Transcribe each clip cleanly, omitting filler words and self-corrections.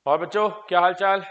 और बच्चों क्या हाल चाल।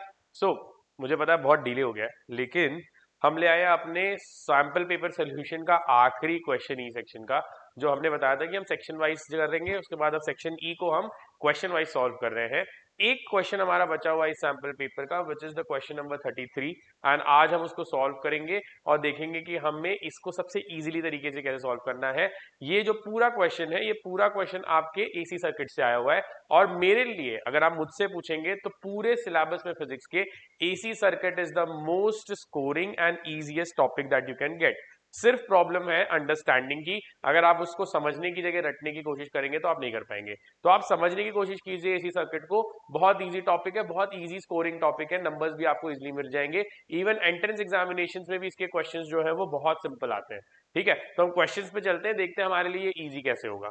मुझे पता है बहुत डिले हो गया है, लेकिन हम ले आए अपने सैंपल पेपर सोल्यूशन का आखिरी क्वेश्चन ई सेक्शन का। जो हमने बताया था कि हम सेक्शन वाइज करेंगे, उसके बाद अब सेक्शन ई को हम क्वेश्चन वाइज सॉल्व कर रहे हैं। एक क्वेश्चन हमारा बचा हुआ है इस सैंपल पेपर का, which is the question number 33, and आज हम उसको सॉल्व करेंगे और देखेंगे कि हमें इसको सबसे इजीली तरीके से कैसे सॉल्व करना है। ये जो पूरा क्वेश्चन है, ये पूरा क्वेश्चन आपके एसी सर्किट से आया हुआ है, और मेरे लिए अगर आप मुझसे पूछेंगे तो पूरे सिलेबस में फिजिक्स के AC circuit is the most scoring and easiest topic that you can get. सिर्फ प्रॉब्लम है अंडरस्टैंडिंग की। अगर आप उसको समझने की जगह रटने की कोशिश करेंगे तो आप नहीं कर पाएंगे। तो आप समझने की कोशिश कीजिए एसी सर्किट को। बहुत इजी टॉपिक है, बहुत इजी स्कोरिंग टॉपिक है, नंबर्स भी आपको इजीली मिल जाएंगे। इवन एंट्रेंस एग्जामिनेशंस में भी इसके क्वेश्चंस जो है वो बहुत सिंपल आते हैं। ठीक है, तो हम क्वेश्चंस पे चलते हैं, देखते हैं हमारे लिए इजी कैसे होगा।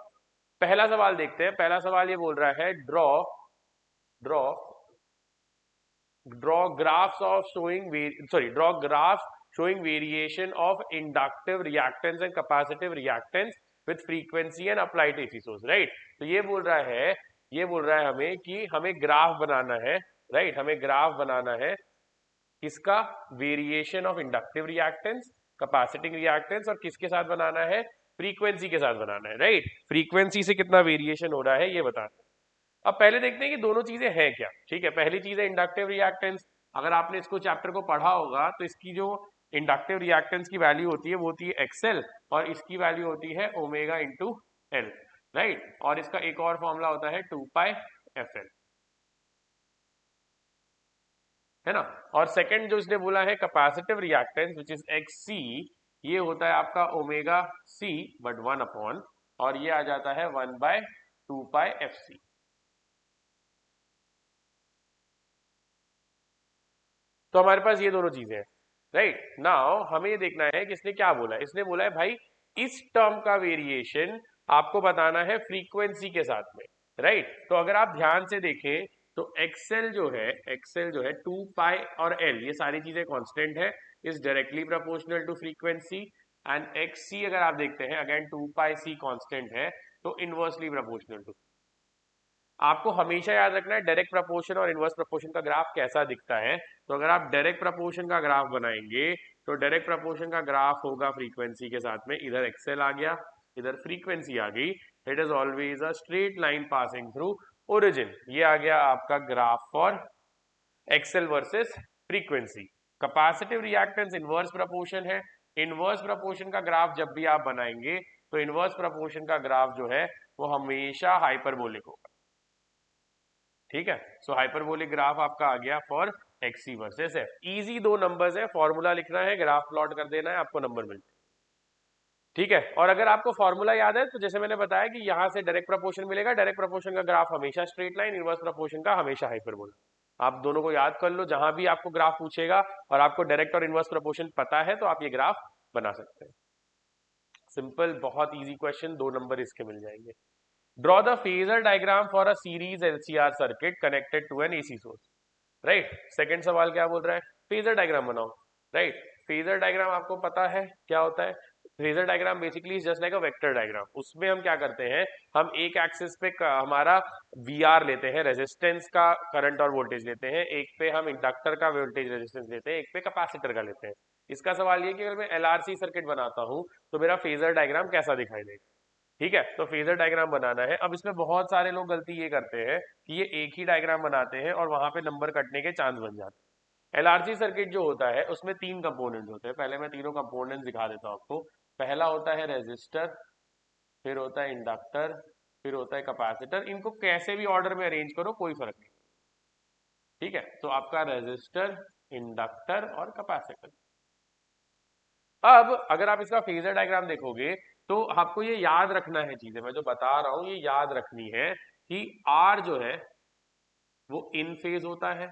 पहला सवाल देखते हैं। पहला सवाल ये बोल रहा है, draw draw draw graphs of showing draw graphs showing variation of inductive reactance and capacitive reactance with frequency and applied AC source, right? तो ये बोल रहा है हमें कि हमें ग्राफ बनाना है, राइट? हमें ग्राफ बनाना है किसका? Variation of inductive reactance, capacitive reactance, और किसके साथ बनाना है? फ्रीक्वेंसी के साथ बनाना है, राइट? फ्रीक्वेंसी से कितना वेरिएशन हो रहा है ये बताना है। अब पहले देखते हैं कि दोनों चीजें हैं क्या। ठीक है, पहली चीज है इंडक्टिव रिएक्टेंस। अगर आपने इसको चैप्टर को पढ़ा होगा तो इसकी जो इंडक्टिव रिएक्टेंस की वैल्यू होती है वो होती है एक्सएल, और इसकी वैल्यू होती है ओमेगा इंटू एल, राइट? और इसका एक और फॉर्मूला होता है 2 पाई एफ एल, है ना? और सेकंड जो इसने बोला है capacitive reactance which is X C, ये होता है आपका ओमेगा सी बट 1 अपॉन, और ये आ जाता है 1/2 पाई एफ सी। तो हमारे पास ये दोनों चीजें हैं, राइट? नाउ हमें ये देखना है कि इसने क्या बोला है। इसने बोला है भाई इस टर्म का वेरिएशन आपको बताना है फ्रीक्वेंसी के साथ में, राइट? तो अगर आप ध्यान से देखें तो एक्सएल जो है 2 पाई और एल, ये सारी चीजें कांस्टेंट है, is directly proportional to frequency. And X C अगर आप देखते हैं, अगेन 2 पाई सी कांस्टेंट है, तो इनवर्सली प्रोपोर्शनल टू। आपको हमेशा याद रखना है डायरेक्ट प्रपोर्शन और इनवर्स प्रपोर्शन का ग्राफ कैसा दिखता है। तो अगर आप डायरेक्ट प्रपोर्शन का ग्राफ बनाएंगे तो डायरेक्ट प्रपोर्शन का ग्राफ होगा फ्रीक्वेंसी के साथ में, इधर एक्सेल आ गया, इधर फ्रीक्वेंसी आ गई। It is always a straight line passing through origin. ये आ गया आपका graph for X L versus frequency. Capacitive reactance inverse proportion है। इनवर्स प्रपोर्शन का ग्राफ जब भी आप बनाएंगे तो इनवर्स प्रपोर्शन का ग्राफ जो है वो हमेशा हाइपरबोलिक होगा। ठीक है, सो हाइपरबोलिक ग्राफ आपका आ गया for X C versus F. Easy दो नंबर्स है, फॉर्मूला लिखना है, ग्राफ प्लॉट कर देना है, आपको नंबर मिल जाए। ठीक है, और अगर आपको फॉर्मूला याद है तो जैसे मैंने बताया कि यहां से डायरेक्ट प्रपोर्शन मिलेगा। डायरेक्ट प्रपोर्शन का ग्राफ हमेशा स्ट्रेट लाइन, इनवर्स प्रपोर्शन का हमेशा हाइपरबोला। आप दोनों को याद कर लो, जहां भी आपको ग्राफ पूछेगा और आपको डायरेक्ट और इनवर्स प्रपोर्शन पता है तो आप ये ग्राफ बना सकते हैं। सिंपल, बहुत इजी क्वेश्चन, 2 नंबर इसके मिल जाएंगे। Draw the phasor diagram for a series LCR circuit connected to an AC source, right? Second सवाल क्या बोल रहा है? फेजर डायग्राम बनाओ, राइट? फेजर डायग्राम आपको पता है क्या होता है? Phasor diagram basically just like a vector diagram. उसमें हम क्या करते हैं, हम एक एक्सिस पे हमारा वी आर लेते हैं, रेजिस्टेंस का करंट और वोल्टेज लेते हैं, एक पे हम इंडक्टर का वोल्टेज रेजिस्टेंस लेते हैं, एक पे कैपेसिटर का लेते हैं। इसका सवाल ये कि अगर मैं एलआरसी सर्किट बनाता हूं तो मेरा फेजर डायग्राम कैसा दिखाई देगा। ठीक है, तो फेजर डायग्राम बनाना है। अब इसमें बहुत सारे लोग गलती ये करते हैं कि ये एक ही डायग्राम बनाते हैं और वहां पे नंबर कटने के चांस बन जाते हैं। एलआरसी सर्किट जो होता है उसमें 3 कंपोनेंट्स होते हैं। पहले मैं तीनों कंपोनेंट्स दिखा देता हूँ आपको। पहला होता है रेजिस्टर, फिर होता है इंडक्टर, फिर होता है कैपेसिटर। इनको कैसे भी ऑर्डर में अरेंज करो, कोई फर्क नहीं। ठीक है, तो आपका रेजिस्टर, इंडक्टर और कैपेसिटर। अब अगर आप इसका फेजर डायग्राम देखोगे तो आपको ये याद रखना है, चीजें मैं जो बता रहा हूं ये याद रखनी है कि आर जो है वो इन फेज होता है।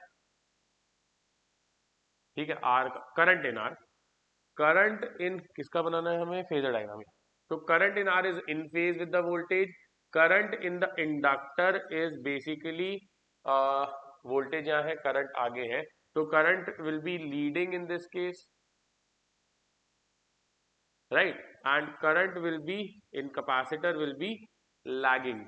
ठीक है, आर का current in R, current in किसका बनाना है हमें? Phasor diagram. तो current in R is in phase with the voltage. Current in the inductor is basically voltage यहाँ है, करंट आगे है, तो current will be leading in this case, right? And current will be in capacitor will be lagging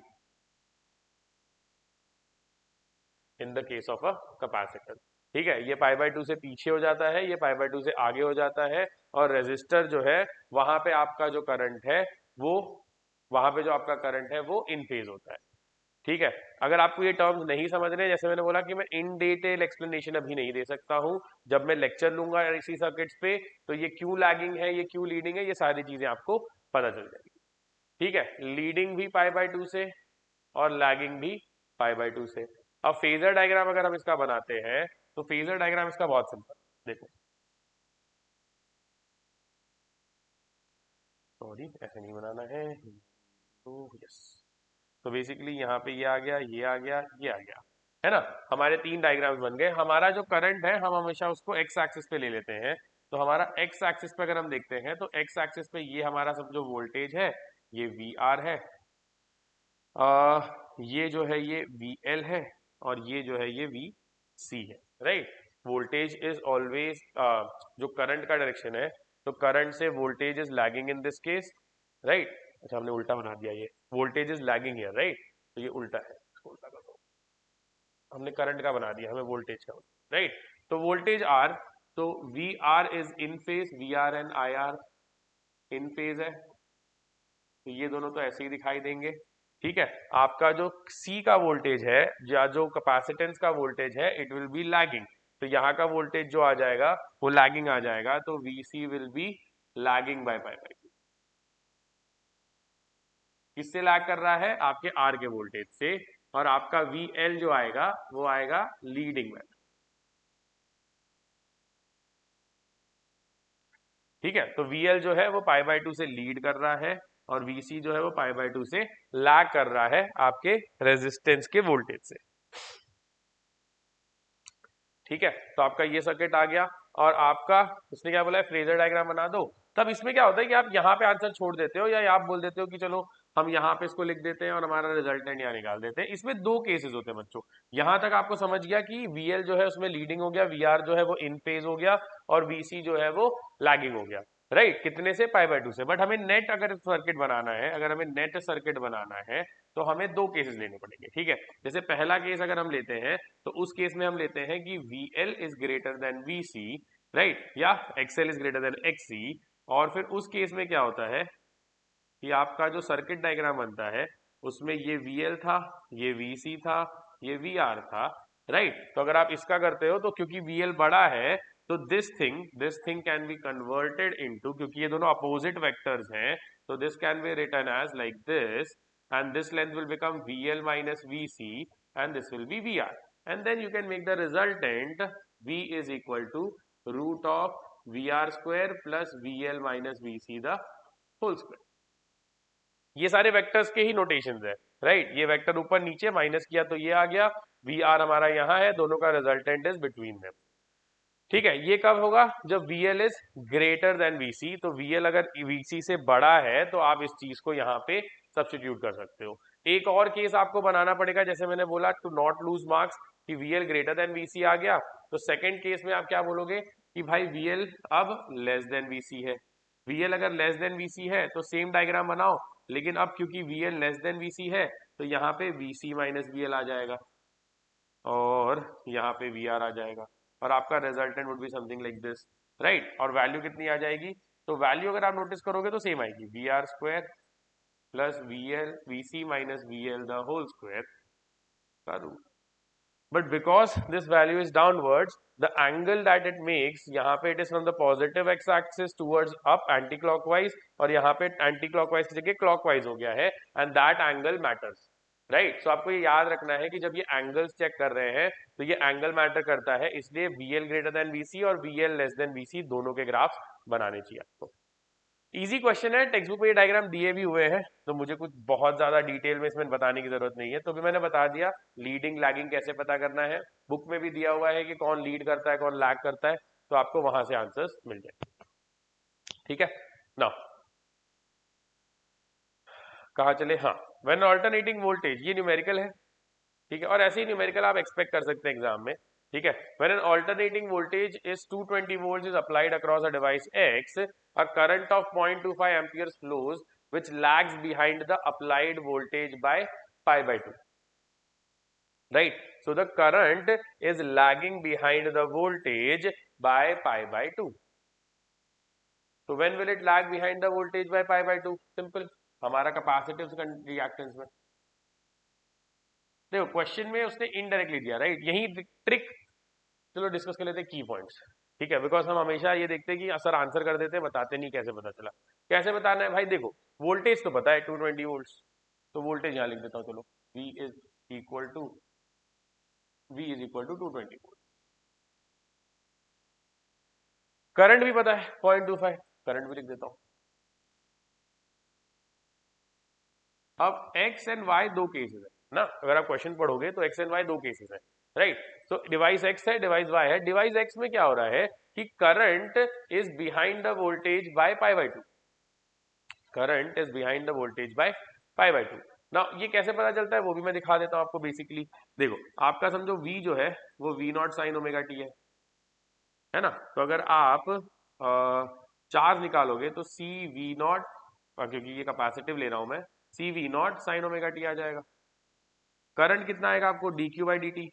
in the case of a capacitor. ठीक है, ये पाई by 2 से पीछे हो जाता है, ये पाई बाय 2 से आगे हो जाता है, और रेजिस्टर जो है वहां पे आपका जो करंट है वो वहां पे जो आपका करंट है वो इन फेज होता है। ठीक है, अगर आपको ये टर्म्स नहीं समझ रहे, जैसे मैंने बोला कि मैं इन डिटेल एक्सप्लेनेशन अभी नहीं दे सकता हूं, जब मैं लेक्चर लूंगा इसी सर्किट्स पे तो ये क्यों लैगिंग है, ये क्यों लीडिंग है, ये सारी चीजें आपको पता चल जाएगी। ठीक है, लीडिंग भी पाई बाय 2 से और लैगिंग भी पाई बाय 2 से। अब फेजर डायग्राम अगर हम इसका बनाते हैं तो फेजर डायग्राम इसका बहुत सिंपल, देखो, सॉरी ऐसे नहीं बनाना है, तो यस, तो बेसिकली यहाँ पे ये आ गया, ये आ गया, ये आ गया, है ना। हमारे तीन डायग्राम्स बन गए। हमारा जो करंट है हम हमेशा उसको एक्स एक्सिस पे ले लेते हैं, तो हमारा एक्स एक्सिस पे अगर हम देखते हैं तो एक्स एक्सिस पे ये हमारा सब जो वोल्टेज है ये वी आर है, ये जो है ये वी एल है, और ये जो है ये वी सी है, राइट। वोल्टेज इज ऑलवेज, जो करंट का डायरेक्शन है, तो करंट से voltage is lagging in this case, right. अच्छा हमने उल्टा बना दिया, ये voltage is lagging here, right, तो ये उल्टा है, इसको उल्टा कर दो, हमने करंट का बना दिया, हमें वोल्टेज का, राइट। तो वोल्टेज आर, तो V R is in phase, V R and I R in phase है, तो ये दोनों तो ऐसे ही दिखाई देंगे। ठीक है, आपका जो सी का वोल्टेज है या जो कैपेसिटेंस का वोल्टेज है इट विल बी लैगिंग, तो यहाँ का वोल्टेज जो आ जाएगा वो लैगिंग आ जाएगा, तो V C will be lagging by pi by. किससे लैग कर रहा है, आपके आर के वोल्टेज से, और आपका वी एल जो आएगा वो आएगा लीडिंग में। ठीक है, तो वी एल जो है वो पाई बाय 2 से लीड कर रहा है, और वी सी जो है वो पाई बाय 2 से लैग कर रहा है आपके रेजिस्टेंस के वोल्टेज से। ठीक है, तो आपका ये सर्किट आ गया, और आपका उसने क्या बोला है, फ्रेजर डायग्राम बना दो। तब इसमें क्या होता है कि आप यहाँ पे आंसर छोड़ देते हो, या आप बोल देते हो कि चलो हम यहाँ पे इसको लिख देते हैं और हमारा रिजल्टेंट यहाँ निकाल देते हैं। इसमें दो केसेस होते हैं बच्चों, यहाँ तक आपको समझ गया कि वीएल जो है उसमें लीडिंग हो गया, वीआर जो है वो इन फेज हो गया, और वीसी जो है वो लैगिंग हो गया, राइट। कितने से, पाई बाय 2 से। बट हमें नेट अगर सर्किट बनाना है, अगर हमें नेट सर्किट बनाना है तो हमें दो केसेस लेने पड़ेंगे। ठीक है, जैसे पहला केस अगर हम लेते हैं तो उस केस में हम लेते हैं कि VL is greater than VC, right, या XL is greater than XC। और फिर उस केस में क्या होता है कि आपका जो सर्किट डायग्राम बनता है उसमें ये VL था, ये VC था, ये VR था, राइट। तो अगर आप इसका करते हो तो क्योंकि VL बड़ा है तो this thing can be converted into, क्योंकि ये दोनों अपोजिट वेक्टर्स हैं, तो this can be written as like this, and this length will become VL minus VC, and this will be VR, and then you can make the resultant V is equal to root of VR square plus VL minus VC the whole square। ये सारे vectors के ही notations है, right. ये vector ऊपर नीचे minus किया तो ये आ गया, VR हमारा यहाँ है, दोनों का रिजल्टेंट इज बिटवीन देम। ठीक है, ये कब होगा, जब VL is greater than VC, तो VL अगर VC से बड़ा है तो आप इस चीज को यहाँ पे सब्स्टिट्यूट कर सकते हो। एक और केस आपको बनाना पड़ेगा, जैसे मैंने बोला टू नॉट लूज मार्क्स, कि VL ग्रेटर देन VC आ गया, तो सेकंड केस में आप क्या बोलोगे कि भाई VL अब लेस देन VC है। VL अगर लेस देन VC है तो सेम डायग्राम बनाओ, लेकिन अब क्योंकि VL लेस देन VC है तो यहाँ पे VC माइनस VL आ जाएगा, और यहाँ पे VR आ जाएगा, और आपका resultant would be something like this, right. और वैल्यू कितनी आ जाएगी, तो वैल्यू अगर आप नोटिस करोगे तो सेम आएगी, VR square plus VC minus VL the whole square का root. But because this value is downwards, the angle that it makes, यहाँ पे it is from the positive X axis towards up anticlockwise, और यहाँ पे anti clockwise की जगह clockwise हो गया है, and that angle matters, right. So आपको ये याद रखना है कि जब ये एंगल्स चेक कर रहे हैं तो ये एंगल मैटर करता है, इसलिए VL ग्रेटर देन VC और VL लेस देन VC दोनों के ग्राफ्स बनाने चाहिए आपको। इजी क्वेश्चन है, टेक्स्ट बुक में ये डायग्राम दिए भी हुए हैं, तो मुझे कुछ बहुत ज्यादा डिटेल में इसमें बताने की जरूरत नहीं है, तो भी मैंने बता दिया लीडिंग लैगिंग कैसे पता करना है। बुक में भी दिया हुआ है कि कौन लीड करता है कौन लैग करता है, तो आपको वहां से आंसर्स मिल जाए। ठीक है ना, कहा चले, हाँ, व्हेन अल्टरनेटिंग वोल्टेज, ये न्यूमेरिकल है, ठीक है, और ऐसे ही न्यूमेरिकल आप एक्सपेक्ट कर सकते हैं एग्जाम में। ठीक है, when an alternating voltage is 220 volts is applied across a device X, a current of 0.25 amperes flows which lags behind the applied voltage by pi by 2। right? So the current is lagging behind the voltage by pi by 2. So when will it lag behind the voltage by pi by 2? Simple, हमारा capacitive reactance में देखो question में उसने indirectly दिया, right? यही trick चलो discuss कर लेते हैं, की पॉइंट्स, ठीक है? बिकॉज हम हमेशा ये देखते हैं कि सर आंसर कर देते हैं, बताते नहीं कैसे पता चला। कैसे बताना है भाई? देखो वोल्टेज तो पता है 220 वोल्ट्स, तो वोल्टेज यहाँ लिख देता हूँ, चलो V is equal to 220 volt. Current भी पता है 0.25, करंट भी लिख देता हूँ। अब x एंड y दो केसेस है ना, अगर आप क्वेश्चन पढ़ोगे तो x एंड y दो केसेस है, राइट? तो डिवाइस x है, डिवाइस y है। डिवाइस x में क्या हो रहा है कि current is behind the voltage bye pi by 2, current is behind the voltage bye pi by 2। ना ये कैसे पता चलता है वो भी मैं दिखा देता हूं आपको। बेसिकली देखो आपका समझो v जो है वो v not sine omega T है ना? तो अगर आप चार्ज निकालोगे तो सी वी नॉट, क्योंकि ये कैपेसिटिव ले रहा हूं मैं, C V naught sine omega T आ जाएगा। करंट कितना आएगा आपको? D Q by D T.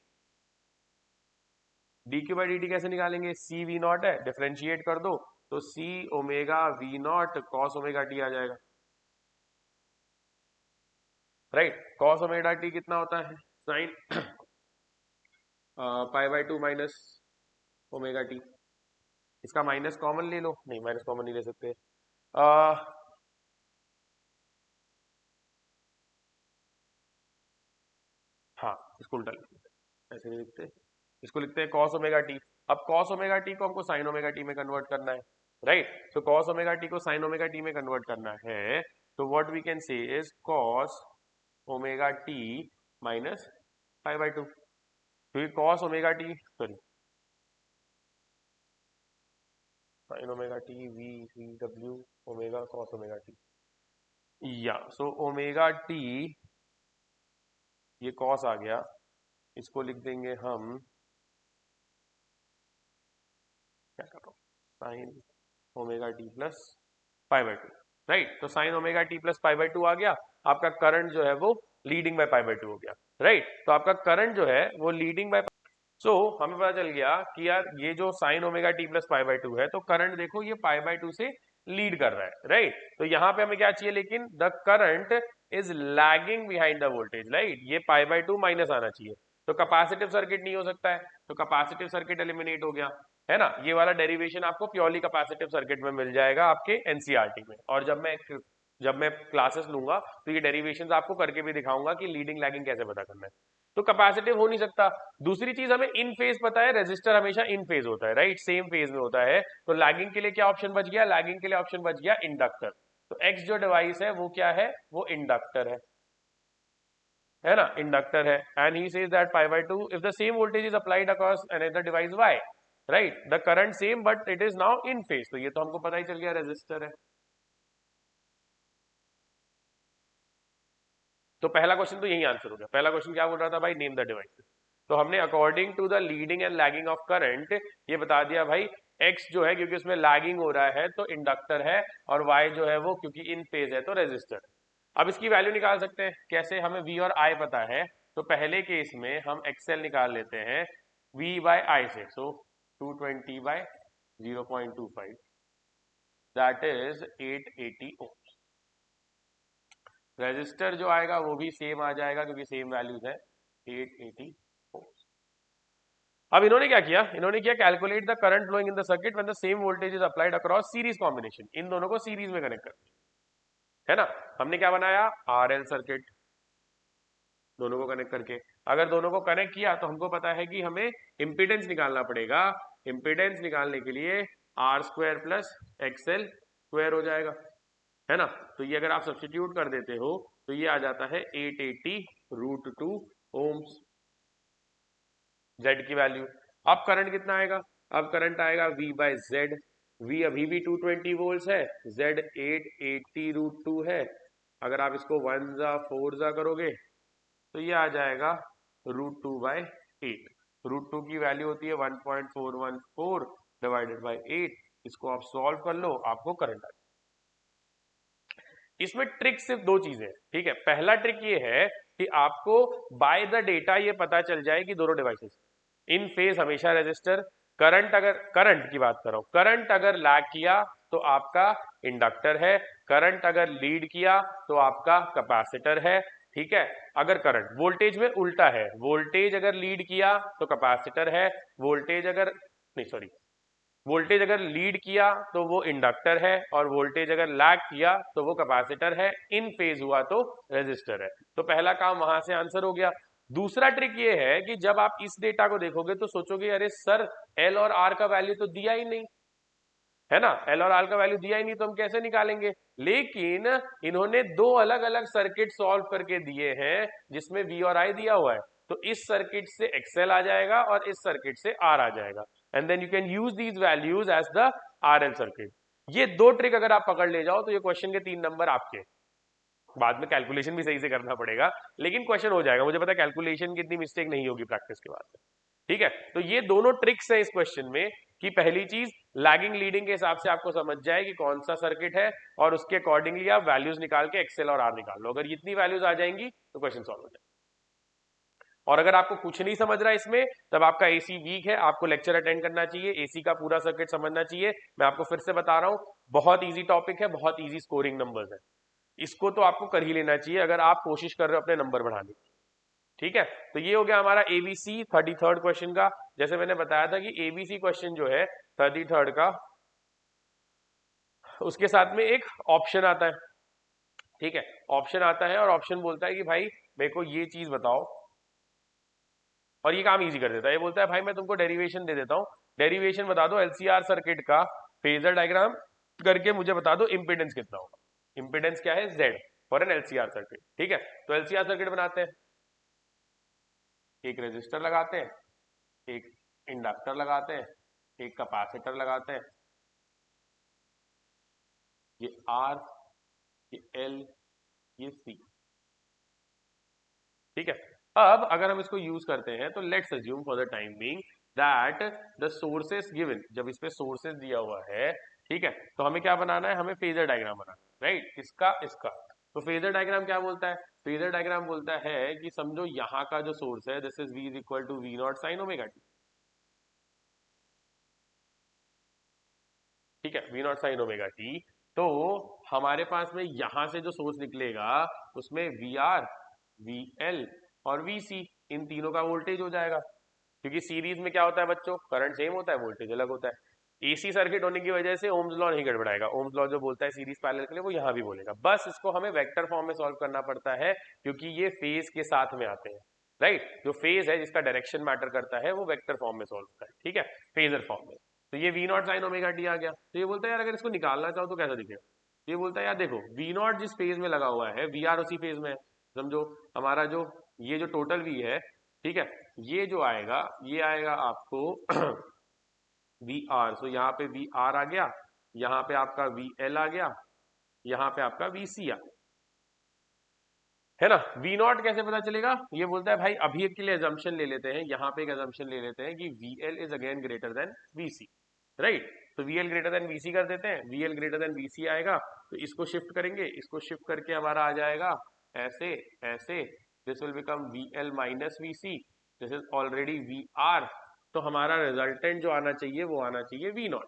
D Q by D T कैसे निकालेंगे? सी वी नॉट है, डिफ्रेंशिएट कर दो तो C omega V naught cos omega T आ जाएगा, राइट? कॉस ओमेगा टी कितना होता है? Sine pi by 2 minus omega T. इसका माइनस कॉमन ले लो, नहीं माइनस कॉमन नहीं ले सकते। हाँ इसको उल्टा लिखते हैं, ऐसे नहीं लिखते, इसको लिखते हैं कॉस ओमेगा टी। अब कॉस ओमेगा टी को हमको साइन ओमेगा टी में कन्वर्ट करना है, राइट? तो कॉस ओमेगा टी को साइन ओमेगा टी में कन्वर्ट करना है, तो what we can say is cos omega T minus pi by 2, क्योंकि cos omega T sorry sine omega T we we W omega cos omega T, या so omega T ये cos आ गया, इसको लिख देंगे हम क्या कर रहा हूँ, sine omega T plus pi by 2, right? तो sine omega T plus pi by 2 आ गया। आपका करंट जो है वो लीडिंग बाय पाई बाय 2 हो गया, राइट? तो आपका करंट जो है वो लीडिंग बाय, सो हमें पता चल गया कि यार ये जो sign omega T plus pi by 2 है, तो करंट देखो ये पाई बाय 2 से लीड कर रहा है, राइट? तो यहाँ पे हमें क्या चाहिए, लेकिन the current is lagging behind the voltage, right? ये पाई बाय 2 माइनस आना चाहिए, तो कैपेसिटिव सर्किट नहीं हो सकता है, तो कैपेसिटिव सर्किट एलिमिनेट हो गया, है ना? ये वाला डेरिवेशन आपको प्योरली कैपेसिटिव सर्किट में मिल जाएगा आपके एनसीईआरटी में, और जब मैं क्लासेस लूंगा तो ये डेरिवेशंस आपको करके भी दिखाऊंगा कि लीडिंग लैगिंग कैसे पता करना है। तो कैपेसिटिव हो नहीं सकता। दूसरी चीज हमें इन फेज पता है, रेजिस्टर हमेशा इन फेज होता है, राइट? सेम फेज में होता है, तो लैगिंग के लिए क्या ऑप्शन बच गया? लैगिंग के लिए ऑप्शन बच गया इंडक्टर। तो एक्स जो डिवाइस है वो क्या है? वो इंडक्टर है ना? इंडक्टर है। And he says that pi by 2 if the same voltage is applied across another device Y, right? The current same but it is now in phase, तो ये तो हमको पता ही चल गया रेजिस्टर है। तो पहला क्वेश्चन तो यही आंसर हो गया। पहला क्वेश्चन क्या बोल रहा था भाई? Name the device. तो हमने according to the leading and lagging of current ये बता दिया भाई, एक्स जो है क्योंकि उसमें लैगिंग हो रहा है तो इंडक्टर है, और वाई जो है वो क्योंकि इन फेज है तो रेजिस्टर। अब इसकी वैल्यू निकाल सकते हैं कैसे? हमें वी और आई पता है, तो पहले केस में हम एक्सएल निकाल लेते हैं we by I say. So 220 by 0.25 that is 880 ohm. Resistor जो आएगा वो भी सेम आ जाएगा क्योंकि सेम वैल्यूज है 880 ohms। अब इन्होंने क्या किया? इन्होंने किया calculate the current flowing in the circuit when the same voltage is applied across series combination. इन दोनों को सीरीज में कनेक्ट कर दिया, है ना? हमने क्या बनाया? आरएल सर्किट, दोनों को कनेक्ट करके। अगर दोनों को कनेक्ट किया तो हमको पता है कि हमें इम्पीडेंस निकालना पड़ेगा। इम्पीडेंस निकालने के लिए R square plus XL square हो जाएगा, है ना? तो ये अगर आप सब्स्टिट्यूट कर देते हो तो ये आ जाता है 880√2 ओम्स, जेड की वैल्यू। अब करंट कितना आएगा? अब करंट आएगा V बाय जेड। V अभी भी 220 वोल्ट्स है, Z 880√2 है। अगर आप इसको 1 जा 4 जा करोगे तो ये आ जाएगा √2 बाय 8। √2 की वैल्यू होती है 1.414 डिवाइडेड बाय 8। इसको आप सॉल्व कर लो, आपको करंट आ। इसमें ट्रिक सिर्फ दो चीजें, ठीक है? पहला ट्रिक ये है कि आपको बाय द डेटा ये पता चल जाए कि दोनों डिवाइसेस इन फेज हमेशा रेजिस्टर, करंट की बात कर रहा हूं, करंट अगर लैग किया तो आपका इंडक्टर है, करंट अगर लीड किया तो आपका कैपेसिटर है। ठीक है, अगर करंट वोल्टेज में उल्टा है, वोल्टेज अगर लीड किया तो कैपेसिटर है, वोल्टेज अगर नहीं सॉरी वोल्टेज अगर लीड किया तो वो इंडक्टर है, और वोल्टेज अगर लैग किया तो वो कैपेसिटर है, इन फेज हुआ तो रेजिस्टर है। तो पहला काम वहां से आंसर हो गया। दूसरा ट्रिक ये है कि जब आप इस डेटा को देखोगे तो सोचोगे अरे सर एल और आर का वैल्यू तो दिया ही नहीं है ना, एल और आर का वैल्यू दिया ही नहीं तो हम कैसे निकालेंगे। लेकिन इन्होंने दो अलग अलग सर्किट सॉल्व करके दिए हैं जिसमें वी और आई दिया हुआ है, तो इस सर्किट से एक्सएल आ जाएगा और इस सर्किट से आर आ जाएगा, and then you can use these values as the R L circuit. ये दो ट्रिक अगर आप पकड़ ले जाओ तो ये क्वेश्चन के 3 नंबर आपके। बाद में कैलकुलेशन भी सही से करना पड़ेगा, लेकिन क्वेश्चन हो जाएगा, मुझे पता है कैलकुलेशन की इतनी मिस्टेक नहीं होगी प्रैक्टिस के बाद में। ठीक है, तो ये दोनों ट्रिक्स है इस क्वेश्चन में कि पहली चीज लैगिंग लीडिंग के हिसाब से आपको समझ जाए कि कौन सा सर्किट है, और उसके अकॉर्डिंगली आप वैल्यूज निकाल के एक्सेल और आर निकाल लो। अगर इतनी वैल्यूज आ जाएंगी तो क्वेश्चन सॉल्व हो जाएगा। और अगर आपको कुछ नहीं समझ रहा इसमें, तब आपका एसी वीक है, आपको लेक्चर अटेंड करना चाहिए, एसी का पूरा सर्किट समझना चाहिए। मैं आपको फिर से बता रहा हूं, बहुत ईजी टॉपिक है, बहुत ईजी स्कोरिंग नंबर्स है, इसको तो आपको कर ही लेना चाहिए अगर आप कोशिश कर रहे हो अपने नंबर बढ़ाने की। ठीक है, तो ये हो गया हमारा एबीसी 33rd क्वेश्चन का। जैसे मैंने बताया था कि एबीसी क्वेश्चन जो है 33rd का, उसके साथ में एक ऑप्शन आता है। ठीक है, ऑप्शन आता है और ऑप्शन बोलता है कि भाई मेरे को ये चीज बताओ, और ये काम इजी कर देता है। ये बोलता है भाई मैं तुमको डेरिवेशन दे देता हूँ, डेरिवेशन बता दो एलसीआर सर्किट का, फेजर डायग्राम करके मुझे बता दो इम्पीडेंस कितना होगा। इम्पीडेंस क्या है, Z for an LCR circuit. ठीक है, तो एलसीआर सर्किट बनाते हैं, एक रेजिस्टर लगाते हैं, एक इंडक्टर लगाते हैं, एक कैपेसिटर लगाते हैं, ये आर, ये एल, ये सी। ठीक है, अब अगर हम इसको यूज करते हैं तो let's assume for the time being that the sources given, जब इस पे सोर्सेस दिया हुआ है, ठीक है, तो हमें क्या बनाना है, हमें फेजर डायग्राम बनाना है, राइट, इसका इसका। तो फेजर डायग्राम क्या बोलता है, फेजर डायग्राम बोलता है कि समझो यहाँ का जो सोर्स है this is V is equal to V naught sine omega T. ठीक है, V naught sine omega T. तो हमारे पास में यहां से जो सोर्स निकलेगा उसमें वी आर, वी एल और वी सी, इन तीनों का वोल्टेज हो जाएगा। क्योंकि सीरीज में क्या होता है बच्चों, करंट सेम होता है, वोल्टेज अलग होता है। एसी सर्किट होने की वजह से ओम्स लॉ नहीं गड़बड़ाएगा, ओम्स लॉ जो बोलता है सीरीज पैरेलल के लिए वो यहाँ भी बोलेगा, बस इसको हमें वेक्टर फॉर्म में सॉल्व करना पड़ता है क्योंकि ये फेज के साथ में आते हैं। राइट, जो फेज है जिसका डायरेक्शन मैटर करता है वो वेक्टर फॉर्म में सॉल्व होता है। ठीक है, फेजर फॉर्म में। तो ये V naught sine omega T आ गया। तो ये बोलता है यार अगर इसको निकालना चाहो तो कैसा दिखेगा, ये बोलता है यार देखो वी नॉट जिस फेज में लगा हुआ है वी आर उसी फेज में है। समझो हमारा जो ये जो टोटल वी है, ठीक है, ये जो आएगा ये आएगा आपको वी आर। सो यहाँ पे वी आर आ गया, यहाँ पे आपका वी एल आ गया, यहाँ पे आपका वी सी आ गया, है ना। वी नॉट कैसे पता चलेगा, ये बोलता है भाई अभी के लिए एजम्पशन ले लेते हैं, यहाँ पे एक एजम्पशन ले लेते हैं कि V L is again greater than V C, right. तो V L greater than V C कर देते हैं, V L greater than V C आएगा तो इसको शिफ्ट करेंगे, इसको शिफ्ट करके हमारा आ जाएगा ऐसे ऐसे, this will become V L minus V C, this is already V R. तो हमारा रिजल्टेंट जो आना चाहिए वो आना चाहिए वी नॉट,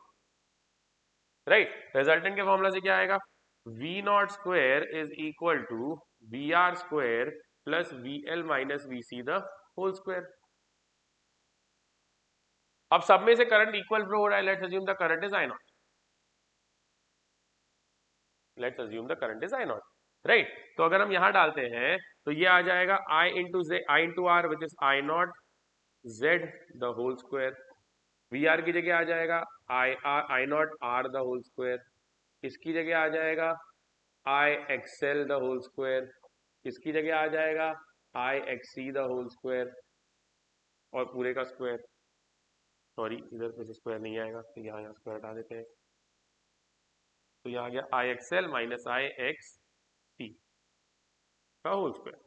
राइट। रिजल्टेंट के फॉर्मूला से क्या आएगा, V naught square is equal to V R square plus V L minus V C the whole square. अब सब में से करंट इक्वल फ्लो हो रहा है, let's assume the current is I not, let's assume the current is I not, right. तो अगर हम यहां डालते हैं तो ये आ जाएगा I into J, I into R which is I naught Z the whole square. V R की जगह आ जाएगा I naught R the whole square, इसकी जगह आ जाएगा I XL the whole square, इसकी जगह आ जाएगा I XC the whole square, और पूरे का स्क्वायर, सॉरी इधर पे स्क्वायर नहीं आएगा तो यहाँ स्क्वायर हटा देते हैं, तो यहाँ आ गया I XL minus I X C का होल स्क्वायर।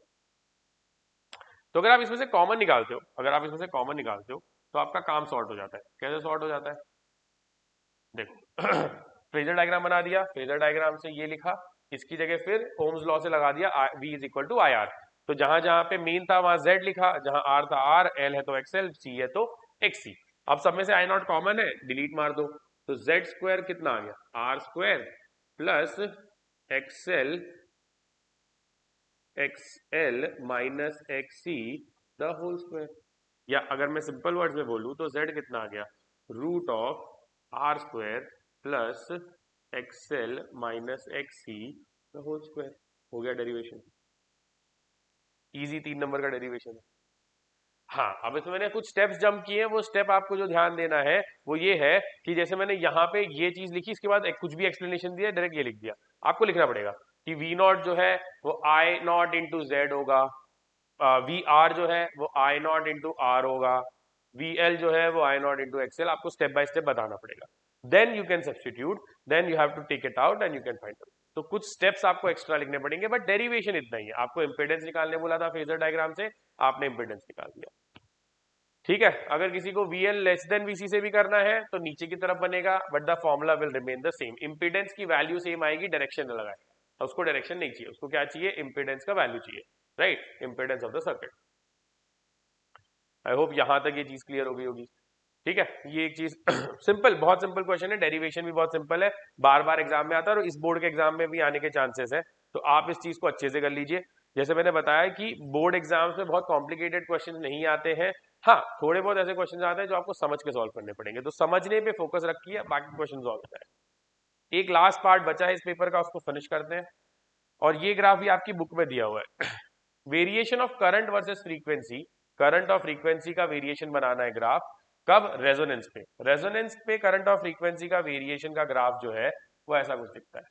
तो अगर आप इसमें से कॉमन निकालते हो, अगर आप इसमें से कॉमन निकालते हो तो आपका काम सॉर्ट हो जाता है। कैसे सॉर्ट हो जाता है, देखो फेजर डायग्राम बना दिया, फेजर डायग्राम से ये लिखा, इसकी जगह फिर ओम्स लॉ से लगा दिया v is equal to I R. तो जहां जहां पे मीन था वहां z लिखा, जहां r था r, l है तो xl, c है तो xc। अब सब में से आई नॉट कॉमन है, डिलीट मार दो, तो z स्क्वायर कितना आ गया, r square plus xl minus xc the whole square. या अगर मैं सिंपल वर्ड्स में बोलूं तो z कितना आ गया, root of r square plus xl minus xc the whole square. हो गया डेरिवेशन, इजी 3 नंबर का डेरिवेशन है। हाँ, अब इसमें मैंने कुछ स्टेप्स जंप किए हैं, वो स्टेप आपको जो ध्यान देना है वो ये है कि जैसे मैंने यहाँ पे ये चीज लिखी, इसके बाद कुछ भी एक्सप्लेनेशन दिया, डायरेक्ट ये लिख दिया। आपको लिखना पड़ेगा कि वी नॉट जो है वो आई नॉट इंटू जेड होगा, वी आर जो है वो आई नॉट इंटू आर होगा, वी एल जो है वो आई नॉट इंटू एक्सएल। आपको स्टेप बाय स्टेप बताना पड़ेगा, then you can substitute, then you have to take it out and you can find out. तो कुछ स्टेप्स आपको एक्स्ट्रा लिखने पड़ेंगे, बट डेरिवेशन इतना ही है। आपको इंपेडेंस निकालने बोला था फेजर डायग्राम से, आपने इंपेडेंस निकाल दिया। ठीक है, अगर किसी को VL लेस देन VC से भी करना है तो नीचे की तरफ बनेगा, but the formula will remain the same. Impedance की वैल्यू सेम आएगी, डायरेक्शन अलग आएगा। उसको डायरेक्शन नहीं चाहिए, उसको क्या चाहिए, इंपीडेंस का वैल्यू चाहिए, right, impedance of the circuit. I hope यहां तक ये चीज क्लियर हो गई होगी। ठीक है, ये एक चीज सिंपल, बहुत सिंपल क्वेश्चन है, डेरिवेशन भी बहुत सिंपल है, बार बार एग्जाम में आता है और इस बोर्ड के एग्जाम में भी आने के चांसेस है, तो आप इस चीज को अच्छे से कर लीजिए। जैसे मैंने बताया कि बोर्ड एग्जाम्स में बहुत कॉम्प्लिकेटेड क्वेश्चन नहीं आते हैं, हाँ थोड़े बहुत ऐसे क्वेश्चन आते हैं जो आपको समझ के सॉल्व करने पड़ेंगे, तो समझने पे फोकस रखिए, बाकी क्वेश्चन सॉल्व हो जाए। एक लास्ट पार्ट बचा है इस पेपर का, उसको फिनिश करते हैं। और ये ग्राफ भी आपकी बुक में दिया हुआ है, variation of current versus frequency, current और फ्रीक्वेंसी का वेरिएशन बनाना है ग्राफ। कब, रेजोनेंस पे। रेजोनेंस पे करंट और फ्रीक्वेंसी का वेरिएशन का ग्राफ जो है वो ऐसा कुछ दिखता है।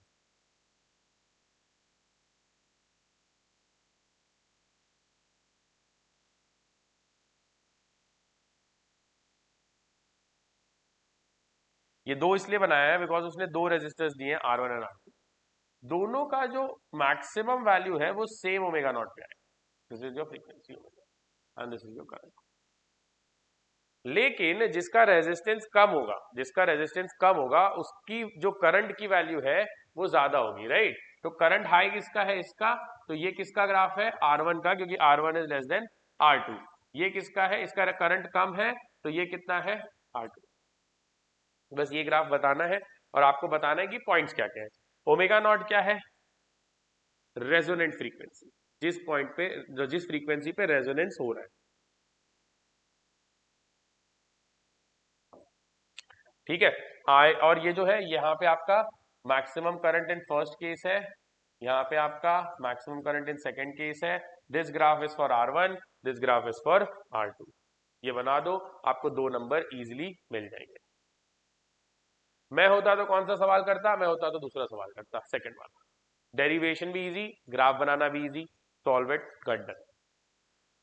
ये दो इसलिए बनाया है बिकॉज उसने दो रेजिस्टर्स दिए हैं R1 एंड R2, दोनों का जो मैक्सिमम वैल्यू है वो सेम ओमेगा नॉट पे है। This is your frequency omega and this is your current. लेकिन जिसका रेजिस्टेंस कम होगा, जिसका रेजिस्टेंस कम होगा उसकी जो करंट की वैल्यू है वो ज्यादा होगी, राइट। तो करंट हाई किसका है, इसका, तो ये किसका ग्राफ है, R1 का, क्योंकि R1 is less than R2। ये किसका है, इसका करंट कम है, तो ये कितना है, R2। बस ये ग्राफ बताना है और आपको बताना है कि पॉइंट्स क्या क्या है। ओमेगा नॉट क्या है, रेजोनेंट फ्रीक्वेंसी, जिस पॉइंट पे, जो जिस फ्रीक्वेंसी पे रेजोनेंस हो रहा है। ठीक है, और ये जो है यहाँ पे आपका maximum current in first case है, यहाँ पे आपका maximum current in second case है। This graph is for R1, this graph is for R2। ये बना दो, आपको 2 नंबर इजीली मिल जाएंगे। मैं होता तो कौन सा सवाल करता, मैं होता तो दूसरा सवाल करता, सेकंड वाला। डेरिवेशन भी इजी, ग्राफ बनाना भी easy, solve it, got done.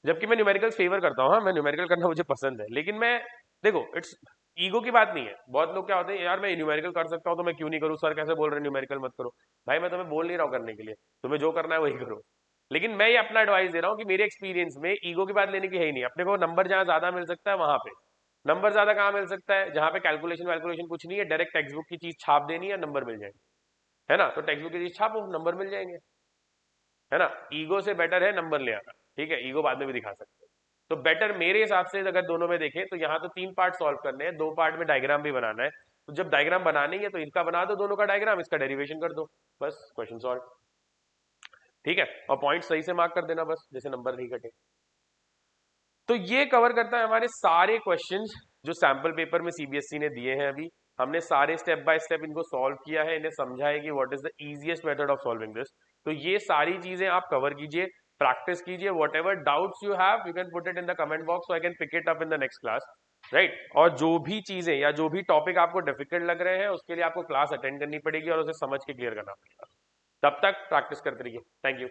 जबकि मैं न्यूमेरिकल फेवर करता हूँ, हाँ मैं न्यूमेरिकल करना मुझे पसंद है, लेकिन मैं, देखो इट्स ईगो की बात नहीं है। बहुत लोग क्या होते हैं, यार मैं न्यूमेरिकल कर सकता हूँ तो मैं क्यों नहीं करूँ, सर कैसे बोल रहे हैं न्यूमेरिकल मत करो। भाई मैं तुम्हें बोल नहीं रहा हूँ करने के लिए, तुम्हें जो करना है वही करो, लेकिन मैं ये अपना एडवाइस दे रहा हूँ कि मेरे एक्सपीरियंस में ईगो की बात लेने की है ही नहीं। अपने को नंबर जहाँ ज्यादा मिल सकता है वहां पे, नंबर ज्यादा कहाँ मिल सकता है, जहाँ पे कैलकुलेशन वैलकुलेशन कुछ नहीं है, डायरेक्ट टेक्स्ट बुक की चीज छाप देनी है, नंबर मिल जाएंगे, है ना। तो टेक्स्ट बुक की चीज छापो, नंबर मिल जाएंगे, है ना। ईगो से बेटर है नंबर ले आना, ठीक है, ईगो बाद में भी दिखा सकते हैं। तो बेटर मेरे हिसाब से अगर दोनों में देखें तो यहाँ तो 3 पार्ट सॉल्व करने हैं, 2 पार्ट में डायग्राम भी बनाना है। तो जब डायग्राम बनानी है तो इनका बना दो दोनों का डायग्राम, इसका डेरिवेशन कर दो, बस क्वेश्चन सॉल्व। ठीक है, और पॉइंट सही से मार्क कर देना बस, जैसे नंबर नहीं कटे। तो ये कवर करता है हमारे सारे क्वेश्चंस जो सैंपल पेपर में सीबीएसई ने दिए हैं। अभी हमने सारे स्टेप बाय स्टेप इनको सॉल्व किया है, इन्हें समझा है कि what is the easiest method of solving this. तो ये सारी चीजें आप कवर कीजिए, प्रैक्टिस कीजिए, whatever doubts you have you can put it in the comment box so I can pick it up in the next class, right. और जो भी चीजें या जो भी टॉपिक आपको डिफिकल्ट लग रहे हैं उसके लिए आपको क्लास अटेंड करनी पड़ेगी और उसे समझ के क्लियर करना पड़ेगा। तब तक प्रैक्टिस करते रहिए। Thank you.